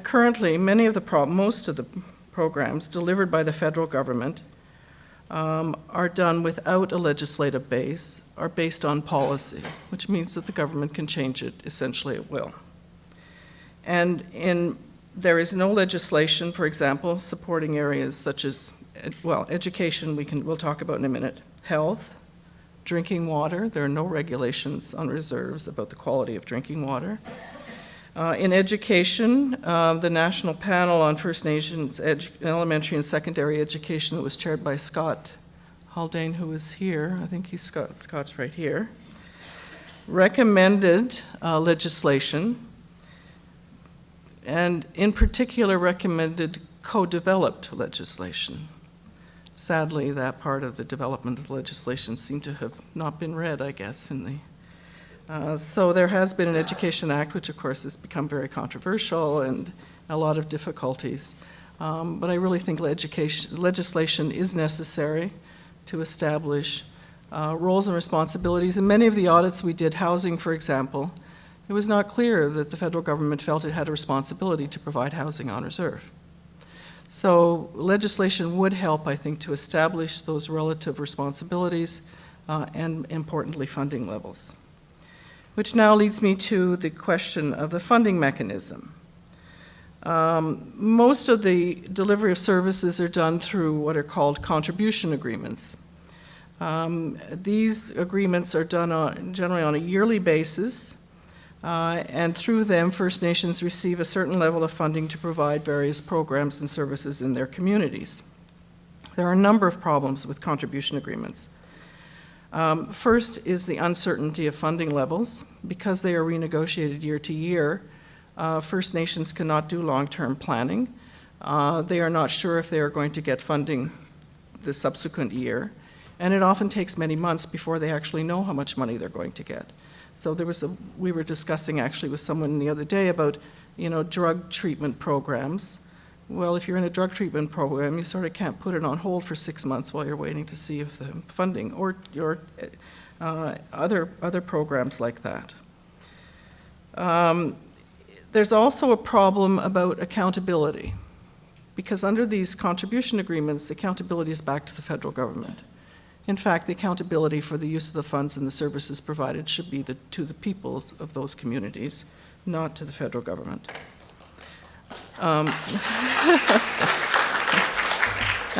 Currently, most of the programs delivered by the federal government are done without a legislative base, are based on policy, which means that the government can change it essentially at will. And there is no legislation, for example, supporting areas such as, education we'll talk about in a minute, health, drinking water. There are no regulations on reserves about the quality of drinking water. In education, the National Panel on First Nations Elementary and Secondary Education that was chaired by Scott Haldane, who is here, I think Scott's right here, recommended legislation, and in particular recommended co-developed legislation. Sadly, that part of the development of the legislation seemed to have not been read, I guess, so there has been an Education Act, which of course has become very controversial and a lot of difficulties. But I really think legislation is necessary to establish roles and responsibilities. In many of the audits we did, housing, for example, it was not clear that the federal government felt it had a responsibility to provide housing on reserve. So legislation would help, I think, to establish those relative responsibilities and, importantly, funding levels. Which now leads me to the question of the funding mechanism. Most of the delivery of services are done through what are called contribution agreements. These agreements are done generally on a yearly basis, and through them, First Nations receive a certain level of funding to provide various programs and services in their communities. There are a number of problems with contribution agreements. First is the uncertainty of funding levels. Because they are renegotiated year to year, First Nations cannot do long-term planning. They are not sure if they are going to get funding the subsequent year, and it often takes many months before they actually know how much money they're going to get. So we were discussing actually with someone the other day about, drug treatment programs. Well, if you're in a drug treatment program, you sort of can't put it on hold for 6 months while you're waiting to see if the funding, or your other programs like that. There's also a problem about accountability, because under these contribution agreements, the accountability is back to the federal government. In fact, the accountability for the use of the funds and the services provided should be to the people of those communities, not to the federal government. And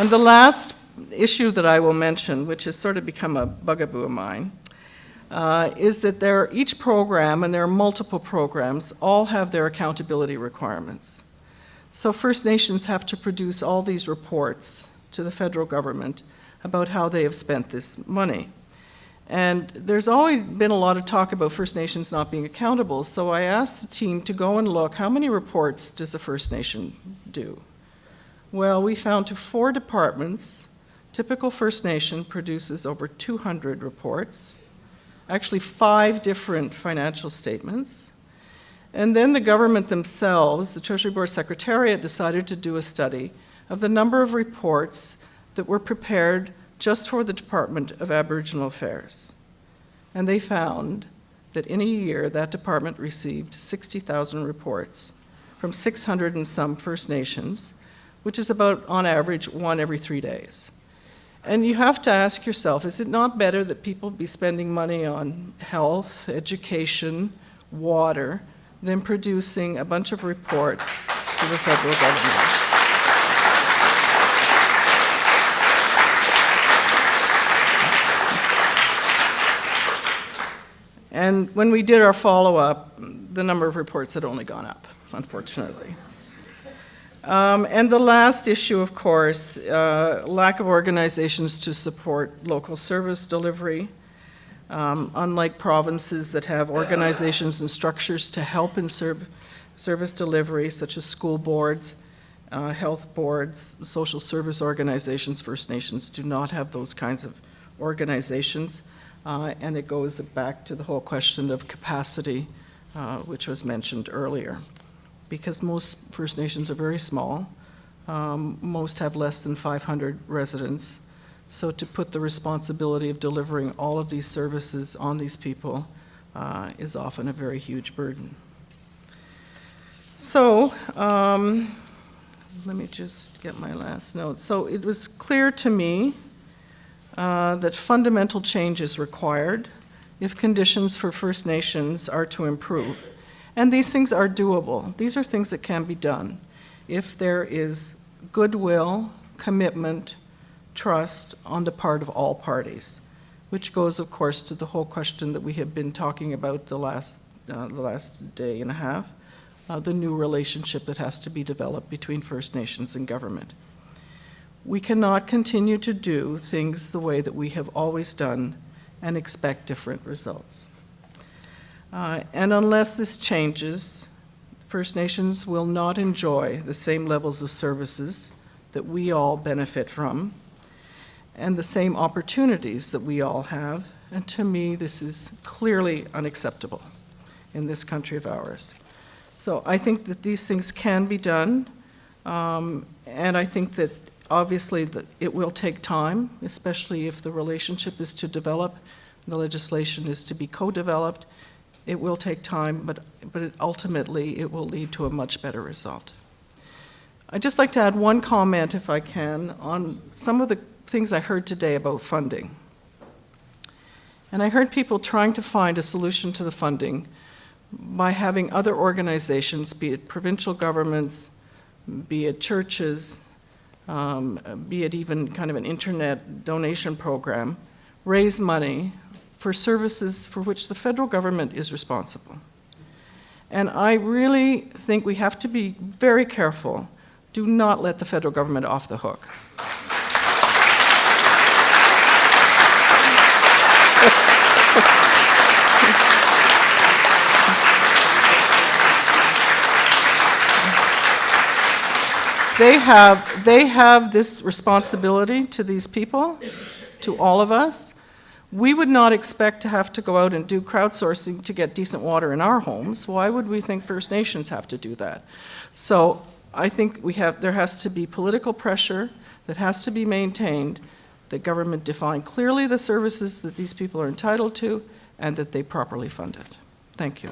the last issue that I will mention, which has sort of become a bugaboo of mine, is that each program, and there are multiple programs, all have their accountability requirements. So First Nations have to produce all these reports to the federal government about how they have spent this money. And there's always been a lot of talk about First Nations not being accountable, so I asked the team to go and look, how many reports does a First Nation do? Well, we found to 4 departments, Typical First Nation produces over 200 reports, actually 5 different financial statements. And then the government themselves, the Treasury Board Secretariat, decided to do a study of the number of reports that were prepared just for the Department of Aboriginal Affairs. And they found that in a year, that department received 60,000 reports from 600 and some First Nations, which is about, on average, 1 every 3 days. And you have to ask yourself, is it not better that people be spending money on health, education, water, than producing a bunch of reports to the federal government? And when we did our follow-up, the number of reports had only gone up, unfortunately. And the last issue, of course, lack of organizations to support local service delivery. Unlike provinces that have organizations and structures to help in service delivery, such as school boards, health boards, social service organizations, First Nations do not have those kinds of organizations. And it goes back to the whole question of capacity, which was mentioned earlier. Because most First Nations are very small, most have less than 500 residents. So to put the responsibility of delivering all of these services on these people is often a very huge burden. So let me just get my last note. So it was clear to me that fundamental change is required if conditions for First Nations are to improve. And these things are doable. These are things that can be done if there is goodwill, commitment, trust on the part of all parties, which goes, of course, to the whole question that we have been talking about the last day and a half, the new relationship that has to be developed between First Nations and government. We cannot continue to do things the way that we have always done and expect different results. And unless this changes, First Nations will not enjoy the same levels of services that we all benefit from and the same opportunities that we all have. And to me, this is clearly unacceptable in this country of ours. So I think that these things can be done, and I think that obviously that it will take time, especially if the relationship is to develop, the legislation is to be co-developed. It will take time, but ultimately it will lead to a much better result. I'd just like to add one comment, if I can, on some of the things I heard today about funding. And I heard people trying to find a solution to the funding by having other organizations, be it provincial governments, be it churches, be it even kind of an internet donation program, raise money for services for which the federal government is responsible. And I really think we have to be very careful. Do not let the federal government off the hook. They have this responsibility to these people, to all of us. We would not expect to have to go out and do crowdsourcing to get decent water in our homes. Why would we think First Nations have to do that? So I think there has to be political pressure that has to be maintained, that government define clearly the services that these people are entitled to, and that they properly fund it. Thank you.